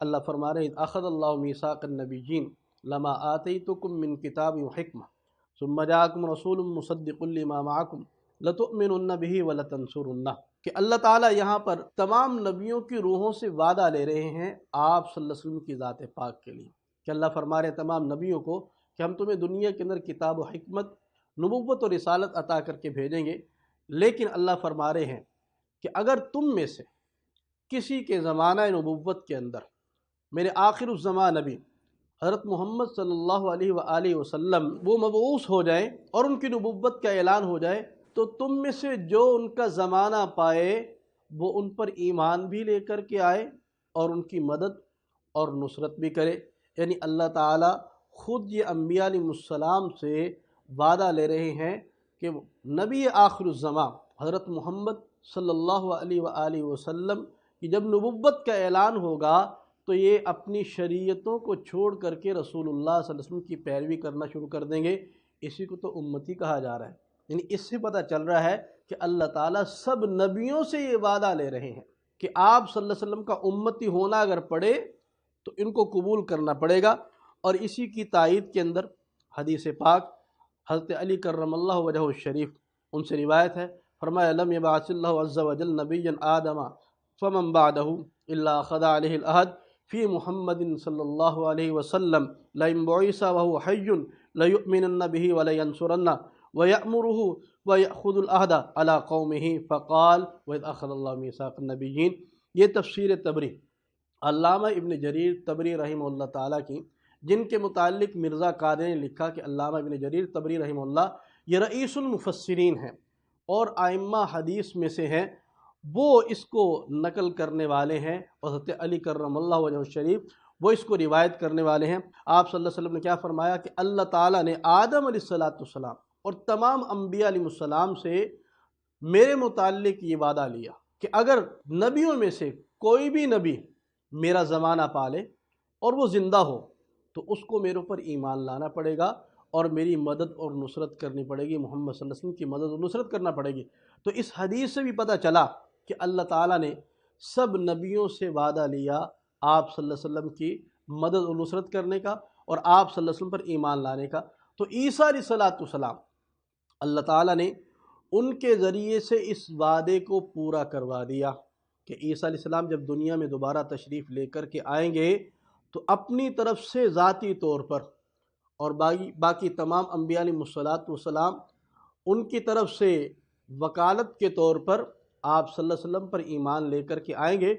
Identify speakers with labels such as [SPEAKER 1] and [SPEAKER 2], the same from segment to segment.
[SPEAKER 1] اللہ فرما رہے ہیں اخذ اللہ میثاق النبیین لما آتیتکم من کتاب و حکمہ ثم جاءکم رسول مصدق لما معکم لتؤمنن بہ ولتنصرنہ، کہ اللہ تعالیٰ یہاں پر تمام نبیوں کی روحوں سے وعدہ لے رہے ہیں آپ صلی اللہ علیہ وسلم کی ذات پاک کے لیے، کہ اللہ فرما رہے ہیں تمام نبیوں کو کہ ہم تمہیں دنیا کے اندر کتاب و حکمت، نبوت اور رسالت عطا کر کے بھیجیں گے، لیکن اللہ فرما رہے ہیں کہ اگر تم میں سے کسی کے زمانہ نبوت کے اندر میرے آخر الزمان نبی حضرت محمد صلی اللہ علیہ وآلہ وسلم وہ مبعوث ہو جائیں اور ان کی نبوت کا اعلان ہو جائے، تو تم میں سے جو ان کا زمانہ پائے وہ ان پر ایمان بھی لے کر کے آئے اور ان کی مدد اور نصرت بھی کرے۔ یعنی اللہ تعالیٰ خود یہ انبیاء علیہ السلام سے وعدہ لے رہے ہیں کہ نبی آخر الزمان حضرت محمد صلی اللہ علیہ وآلہ وسلم کی جب نبوت کا اعلان ہوگا تو یہ اپنی شریعتوں کو چھوڑ کر کے رسول اللہ صلی اللہ علیہ وسلم کی پیروی کرنا شروع کر دیں گے۔ اسی کو تو امتی کہا جا رہا ہے۔ یعنی اس سے پتہ چل رہا ہے کہ اللہ تعالیٰ سب نبیوں سے یہ وعدہ لے رہے ہیں کہ آپ صلی اللہ علیہ وسلم کا امتی ہونا اگر پڑے تو ان کو قبول کرنا پڑے گا۔ اور اسی کی تائید کے اندر حدیث پاک حضرت علی کرم اللہ وجہہ الشریف ان سے روایت ہے، فرمایا لم یبعث اللہ عز وجل نبیا آدم فمن بعدہ الا اخذ علیہ العہد فی محمد صلی اللہ علیہ وسلم لئن بعث وهو حی لیؤمنن بہ ولینصرن وَيَأْمُرُهُ وَيَأْخُذُ الْعَهْدَ عَلَىٰ قَوْمِهِ فَقَالَ وَإِذْ أَخَذَ اللَّهُ مِيثَاقَ النَّبِيِّينَ۔ یہ تفسیر تبری علامہ ابن جریر تبری رحمہ اللہ تعالیٰ کی، جن کے متعلق مرزا قادری نے لکھا کہ علامہ ابن جریر تبری رحمہ اللہ یہ رئیس المفسرین ہیں اور ائمہ حدیث میں سے ہیں، وہ اس کو نقل کرنے والے ہیں، اور حضرت علی کرم اللہ وجہ الشریف وہ اس کو روایت کرنے والے ہیں۔ آپ صلی اللہ علیہ وسلم نے کیا فرمایا کہ اللہ تعالیٰ نے آدم علیہ السلام اور تمام انبیاء علیہ السلام سے میرے متعلق یہ وعدہ لیا کہ اگر نبیوں میں سے کوئی بھی نبی میرا زمانہ پالے اور وہ زندہ ہو تو اس کو میرے اوپر ایمان لانا پڑے گا اور میری مدد اور نصرت کرنی پڑے گی، محمد صلی اللہ علیہ وسلم کی مدد اور نصرت کرنا پڑے گی۔ تو اس حدیث سے بھی پتہ چلا کہ اللہ تعالیٰ نے سب نبیوں سے وعدہ لیا آپ صلی اللہ علیہ وسلم کی مدد اور نصرت کرنے کا اور آپ صلی اللہ علیہ وسلم پر ایمان لانے کا۔ تو عیسیٰ علیہ السلام اللہ تعالیٰ نے ان کے ذریعے سے اس وعدے کو پورا کروا دیا کہ عیسیٰ علیہ السلام جب دنیا میں دوبارہ تشریف لے کر کے آئیں گے تو اپنی طرف سے ذاتی طور پر اور باقی تمام انبیاء علیہ السلام ان کی طرف سے وکالت کے طور پر آپ صلی اللہ علیہ وسلم پر ایمان لے کر کے آئیں گے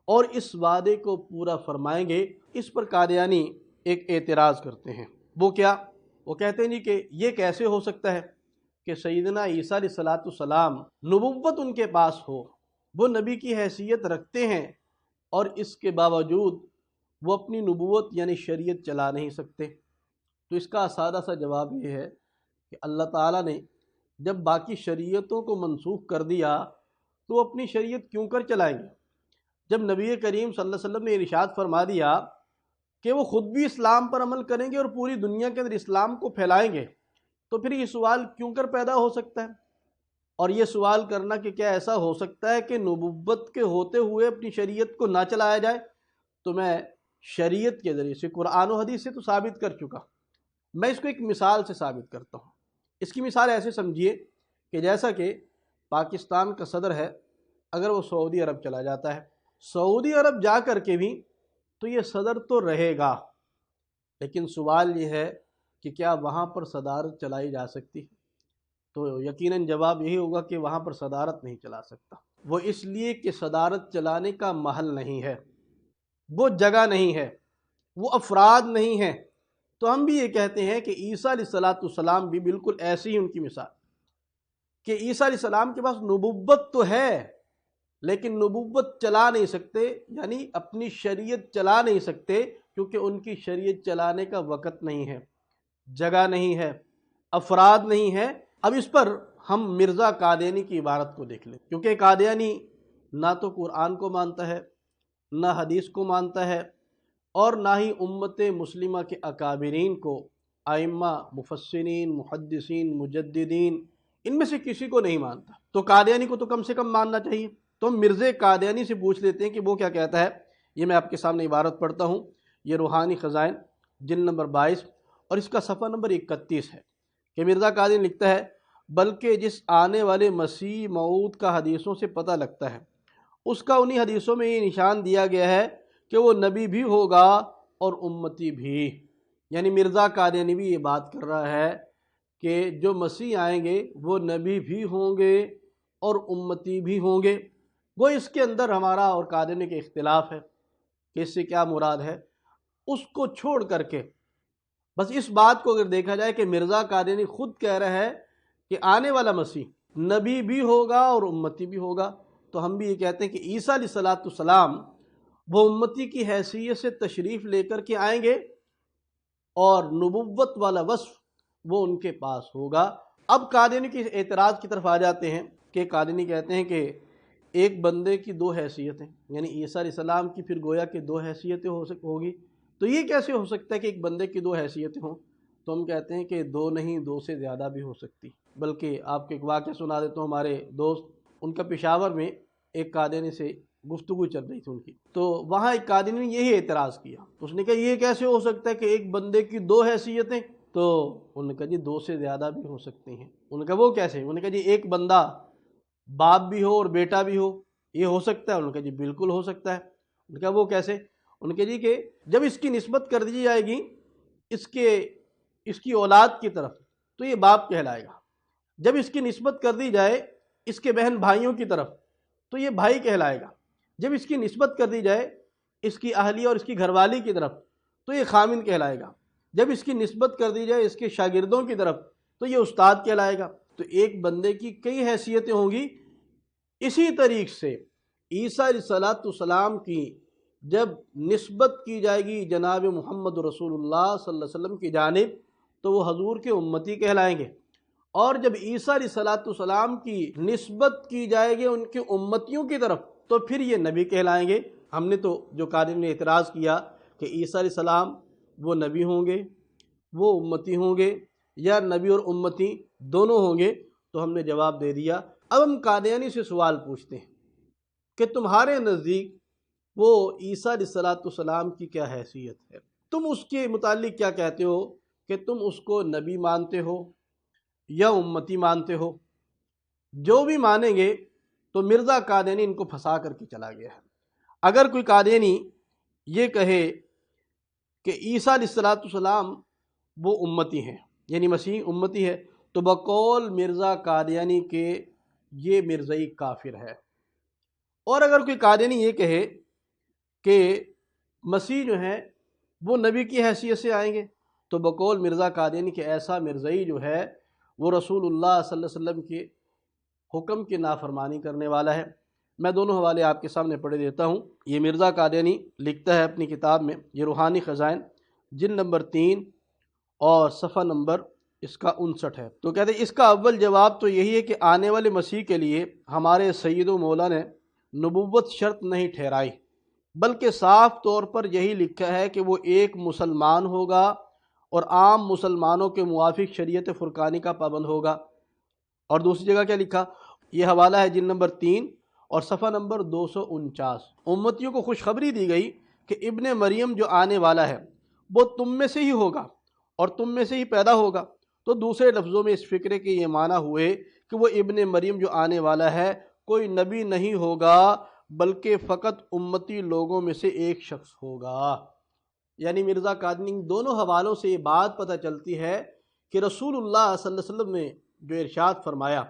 [SPEAKER 1] اور اس وعدے کو پورا فرمائیں گے۔ اس پر قادیانی ایک اعتراض کرتے ہیں، وہ کیا؟ وہ کہتے ہیں کہ یہ کیسے ہو سکتا ہے کہ سیدنا عیسیٰ علیہ السلام نبوت ان کے پاس ہو، وہ نبی کی حیثیت رکھتے ہیں اور اس کے باوجود وہ اپنی نبوت یعنی شریعت چلا نہیں سکتے؟ تو اس کا سادہ سا جواب یہ ہے کہ اللہ تعالیٰ نے جب باقی شریعتوں کو منسوخ کر دیا تو وہ اپنی شریعت کیوں کر چلائیں گے؟ جب نبی کریم صلی اللہ علیہ وسلم نے ارشاد فرما دیا کہ وہ خود بھی اسلام پر عمل کریں گے اور پوری دنیا کے اندر اسلام کو پھیلائیں گے، تو پھر یہ سوال کیوں کر پیدا ہو سکتا ہے؟ اور یہ سوال کرنا کہ کیا ایسا ہو سکتا ہے کہ نبوت کے ہوتے ہوئے اپنی شریعت کو نہ چلایا جائے؟ تو میں شریعت کے ذریعے سے قرآن و حدیث سے تو ثابت کر چکا، میں اس کو ایک مثال سے ثابت کرتا ہوں۔ اس کی مثال ایسے سمجھیے کہ جیسا کہ پاکستان کا صدر ہے، اگر وہ سعودی عرب چلا جاتا ہے، سعودی عرب جا کر کے بھی تو یہ صدر تو رہے گا، لیکن سوال یہ ہے کہ کیا وہاں پر صدارت چلائی جا سکتی ہے؟ تو یقیناً جواب یہی ہوگا کہ وہاں پر صدارت نہیں چلا سکتا۔ وہ اس لیے کہ صدارت چلانے کا محل نہیں ہے، وہ جگہ نہیں ہے، وہ افراد نہیں ہیں۔ تو ہم بھی یہ کہتے ہیں کہ عیسیٰ علیہ السلام بھی بالکل ایسی ہی ان کی مثال کہ عیسیٰ علیہ السلام کے پاس نبوت تو ہے لیکن نبوت چلا نہیں سکتے، یعنی اپنی شریعت چلا نہیں سکتے، کیونکہ ان کی شریعت چلانے کا وقت نہیں ہے، جگہ نہیں ہے، افراد نہیں ہے۔ اب اس پر ہم مرزا قادیانی کی عبارت کو دیکھ لیں، کیونکہ قادیانی نہ تو قرآن کو مانتا ہے، نہ حدیث کو مانتا ہے، اور نہ ہی امت مسلمہ کے اکابرین کو، ائمہ، مفسرین، محدثین، مجددین، ان میں سے کسی کو نہیں مانتا۔ تو قادیانی کو تو کم سے کم ماننا چاہیے۔ تو ہم مرزا قادیانی سے پوچھ لیتے ہیں کہ وہ کیا کہتا ہے یہ میں آپ کے سامنے عبارت پڑھتا ہوں، یہ روحانی خزائن جلد نمبر 22 اور اس کا صفحہ نمبر 31 ہے کہ مرزا قادری لکھتا ہے، بلکہ جس آنے والے مسیح موعود کا حدیثوں سے پتہ لگتا ہے، اس کا انہی حدیثوں میں یہ نشان دیا گیا ہے کہ وہ نبی بھی ہوگا اور امتی بھی۔ یعنی مرزا قادیانی بھی یہ بات کر رہا ہے کہ جو مسیح آئیں گے وہ نبی بھی ہوں گے اور امتی بھی ہوں گے۔ وہ اس کے اندر ہمارا اور قادیانی کے اختلاف ہے کہ اس سے کیا مراد ہے، اس کو چھوڑ کر کے بس اس بات کو اگر دیکھا جائے کہ مرزا قادیانی خود کہہ رہا ہے کہ آنے والا مسیح نبی بھی ہوگا اور امتی بھی ہوگا، تو ہم بھی یہ کہتے ہیں کہ عیسیٰ علیہ السلام وہ امتی کی حیثیت سے تشریف لے کر کے آئیں گے اور نبوت والا وصف وہ ان کے پاس ہوگا۔ اب قادیانی کی اعتراض کی طرف آ جاتے ہیں کہ قادیانی کہتے ہیں کہ ایک بندے کی دو حیثیتیں، یعنی عیسیٰ علیہ السلام کی پھر گویا کہ دو حیثیتیں ہوگی، تو یہ کیسے ہو سکتا ہے کہ ایک بندے کی دو حیثیتیں ہوں؟ تو ہم کہتے ہیں کہ دو نہیں، دو سے زیادہ بھی ہو سکتی۔ بلکہ آپ کو ایک واقعہ سنا دیتا ہوں، ہمارے دوست ان کا پشاور میں ایک قادیانی سے گفتگو چل رہی تھی ان کی، تو وہاں ایک قادیانی نے یہی اعتراض کیا، اس نے کہا یہ کیسے ہو سکتا ہے کہ ایک بندے کی دو حیثیتیں؟ تو انہوں نے کہا جی دو سے زیادہ بھی ہو سکتی ہیں۔ انہوں نے کہا وہ کیسے؟ انہوں نے کہا جی ایک بندہ باپ بھی ہو اور بیٹا بھی ہو، یہ ہو سکتا ہے؟ انہوں نے کہا جی بالکل ہو سکتا ہے۔ انہوں نے کہا وہ کیسے؟ انہوں نے کہا جی کہ جب اس کی نسبت کر دی جائے گی اس کی اولاد کی طرف تو یہ باپ کہلائے گا، جب اس کی نسبت کر دی جائے اس کے بہن بھائیوں کی طرف تو یہ بھائی کہلائے گا، جب اس کی نسبت کر دی جائے اس کی اہلیہ اور اس کی گھر والی کی طرف تو یہ خامن کہلائے گا، جب اس کی نسبت کر دی جائے اس کے شاگردوں کی طرف تو یہ استاد کہلائے گا۔ تو ایک بندے کی کئی حیثیتیں ہوں گی۔ اسی طریق سے عیسیٰ علیہ السلام کی جب نسبت کی جائے گی جناب محمد رسول اللہ صلی اللہ علیہ وسلم کی جانب تو وہ حضور کے امتی کہلائیں گے، اور جب عیسیٰ علیہ السلام کی نسبت کی جائے گی ان کے امتیوں کی طرف تو پھر یہ نبی کہلائیں گے۔ ہم نے تو جو قادری نے اعتراض کیا کہ عیسیٰ علیہ السلام وہ نبی ہوں گے، وہ امتی ہوں گے، یا نبی اور امتی دونوں ہوں گے، تو ہم نے جواب دے دیا۔ اب ہم قادیانی سے سوال پوچھتے ہیں کہ تمہارے نزدیک وہ عیسیٰ علیہ السلام کی کیا حیثیت ہے؟ تم اس کے متعلق کیا کہتے ہو کہ تم اس کو نبی مانتے ہو یا امتی مانتے ہو؟ جو بھی مانیں گے تو مرزا قادیانی ان کو پھنسا کر کے چلا گیا ہے۔ اگر کوئی قادیانی یہ کہے کہ عیسیٰ علیہ السلام وہ امتی ہیں، یعنی مسیح امتی ہے، تو بقول مرزا قادیانی کے یہ مرزائی کافر ہے۔ اور اگر کوئی قادیانی یہ کہے کہ مسیح جو ہیں وہ نبی کی حیثیت سے آئیں گے تو بقول مرزا قادیانی کہ ایسا مرزائی جو ہے وہ رسول اللہ صلی اللہ علیہ وسلم کے حکم کی نافرمانی کرنے والا ہے۔ میں دونوں حوالے آپ کے سامنے پڑھ دیتا ہوں۔ یہ مرزا قادیانی لکھتا ہے اپنی کتاب میں، یہ روحانی خزائن جلد نمبر 3 اور صفحہ نمبر اس کا 59 ہے۔ تو کہتے ہیں اس کا اول جواب تو یہی ہے کہ آنے والے مسیح کے لیے ہمارے سید و مولا نے نبوت شرط نہیں ٹھہرائی، بلکہ صاف طور پر یہی لکھا ہے کہ وہ ایک مسلمان ہوگا اور عام مسلمانوں کے موافق شریعت فرقانی کا پابند ہوگا۔ اور دوسری جگہ کیا لکھا؟ یہ حوالہ ہے جلد نمبر 3 اور صفحہ نمبر 249۔ امتیوں کو خوشخبری دی گئی کہ ابن مریم جو آنے والا ہے وہ تم میں سے ہی ہوگا اور تم میں سے ہی پیدا ہوگا۔ تو دوسرے لفظوں میں اس فکرے کے یہ معنی ہوئے کہ وہ ابن مریم جو آنے والا ہے کوئی نبی نہیں ہوگا بلکہ فقط امتی لوگوں میں سے ایک شخص ہوگا۔ یعنی مرزا قادیانی دونوں حوالوں سے یہ بات پتہ چلتی ہے کہ رسول اللہ صلی اللہ علیہ وسلم نے جو ارشاد فرمایا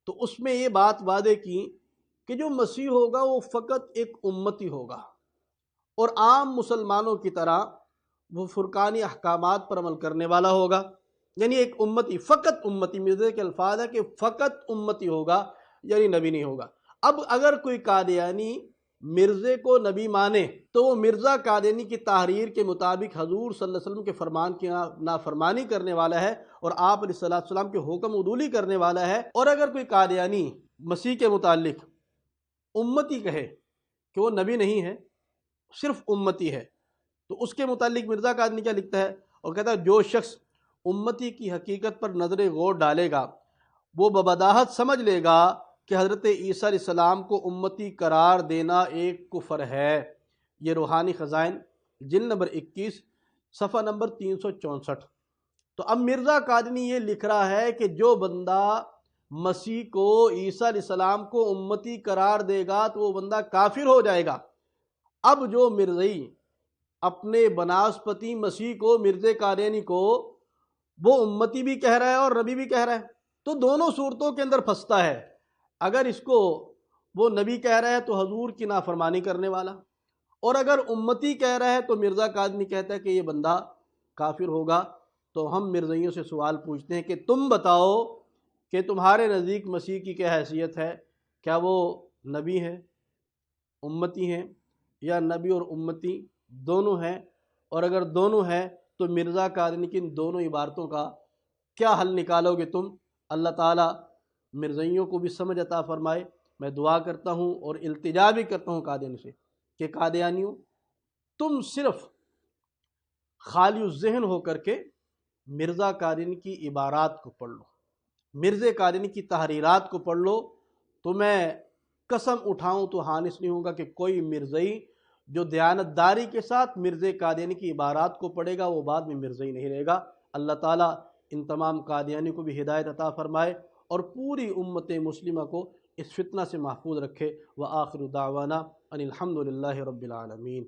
[SPEAKER 1] تو اس میں یہ بات وعدے کی کہ جو مسیح ہوگا وہ فقط ایک امتی ہوگا اور عام مسلمانوں کی طرح وہ فرقانی احکامات پر عمل کرنے والا ہوگا۔ یعنی ایک امتی، فقط امتی، مرزا کے الفاظ ہے کہ فقط امتی ہوگا، یعنی نبی نہیں ہوگا۔ اب اگر کوئی قادیانی مرزے کو نبی مانے تو وہ مرزا قادیانی کی تحریر کے مطابق حضور صلی اللہ علیہ وسلم کے فرمان کی نافرمانی کرنے والا ہے اور آپ علیہ السلام کے حکم عدولی کرنے والا ہے۔ اور اگر کوئی قادیانی مسیح کے متعلق امتی کہے کہ وہ نبی نہیں ہے، صرف امتی ہے، تو اس کے متعلق مرزا قادیانی کیا لکھتا ہے؟ اور کہتا ہے جو شخص امتی کی حقیقت پر نظر غور ڈالے گا وہ ببداہت سمجھ لے گا کہ حضرت عیسیٰ علیہ السلام کو امتی قرار دینا ایک کفر ہے، یہ روحانی خزائن جلد نمبر 21 صفحہ نمبر 364۔ تو اب مرزا قادنی یہ لکھ رہا ہے کہ جو بندہ مسیح کو، عیسیٰ علیہ السلام کو امتی قرار دے گا تو وہ بندہ کافر ہو جائے گا۔ اب جو مرزائی اپنے بناسپتی مسیح کو، مرزا قادیانی کو، وہ امتی بھی کہہ رہا ہے اور نبی بھی کہہ رہا ہے، تو دونوں صورتوں کے اندر پھنستا ہے۔ اگر اس کو وہ نبی کہہ رہا ہے تو حضور کی نافرمانی کرنے والا، اور اگر امتی کہہ رہا ہے تو مرزا قادنی کہتا ہے کہ یہ بندہ کافر ہوگا۔ تو ہم مرزائیوں سے سوال پوچھتے ہیں کہ تم بتاؤ کہ تمہارے نزدیک مسیح کی کیا حیثیت ہے؟ کیا وہ نبی ہیں، امتی ہیں، یا نبی اور امتی دونوں ہیں؟ اور اگر دونوں ہیں تو مرزا قادنی کی ان دونوں عبارتوں کا کیا حل نکالو گے تم؟ اللہ تعالیٰ مرزائیوں کو بھی سمجھ عطا فرمائے۔ میں دعا کرتا ہوں اور التجا بھی کرتا ہوں قادیانی سے کہ قادیانیوں، تم صرف خالی الذہن ہو کر کے مرزا قادنی کی عبارات کو پڑھ لو، مرزا قادنی کی تحریرات کو پڑھ لو، تو میں قسم اٹھاؤں تو حانث نہیں ہوں گا کہ کوئی مرزائی جو دیانتداری کے ساتھ مرزا قادیانی کی عبارات کو پڑھے گا وہ بعد میں مرزائی نہیں رہے گا۔ اللہ تعالیٰ ان تمام قادیانی کو بھی ہدایت عطا فرمائے اور پوری امت مسلمہ کو اس فتنہ سے محفوظ رکھے۔ وآخر دعوانا ان الحمد للہ رب العالمین۔